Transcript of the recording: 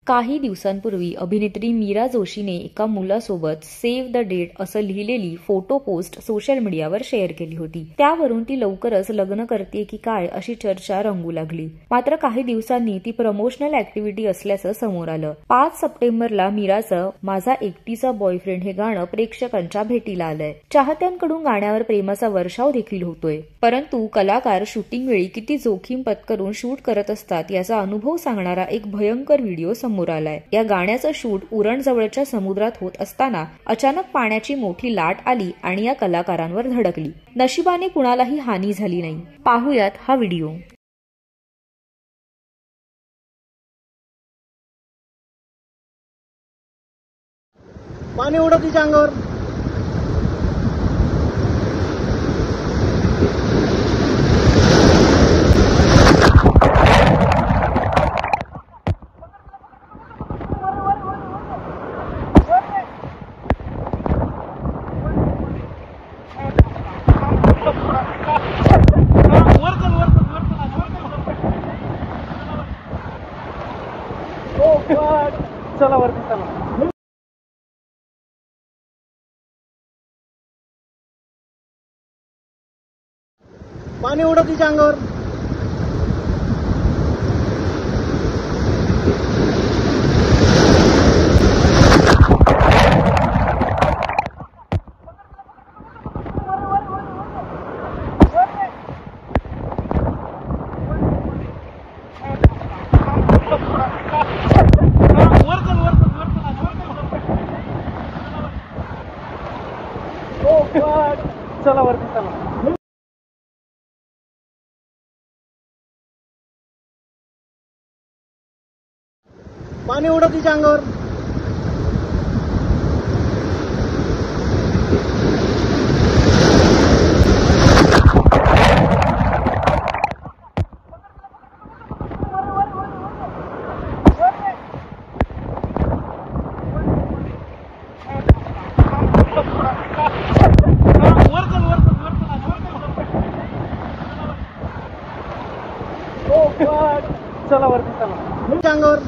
काही दिवसांपूर्वी अभिनेत्री मीरा जोशीने एका मुलासोबत सेव्ह द डेट असं लिहिलेली फोटो पोस्ट सोशल मीडियावर शेअर केली होती। त्यावरून ती लवकरच लग्न करते की काय अशी चर्चा रंगू लागली। मात्र काही दिवसांनी ती प्रमोशनल ऍक्टिव्हिटी असल्याचं समोर आलं। 5 सप्टेंबरला मीराचं माझा एकटीचा बॉयफ्रेंड हे गाणं प्रेक्षकांच्या भेटीला आलंय। चाहत्यांकडून गाण्यावर प्रेमाचा वर्षाव देखील होतोय। परंतु कलाकार शूटिंग वेळी किती जोखीम पत्करून शूट करत असतात याचा अनुभव सांगणारा एक भयंकर व्हिडिओ समोर आलाय। या गाण्याचं शूट उरण जवळच्या समुद्रात होत असताना अचानक पाण्याची मोठी लाट आली आणि या कलाकारांवर धडकली। नशिबाने कुणालाही हानी झाली नाही। पाहुयात हा व्हिडिओ। पाणी उडत तिच्या अंगावर। चला वरती चला। पाणी उडत तिच्या अंगावर। चला वरती चला। पाणी उडत तिच्या अंगावर। चला वरती चला। अंगावर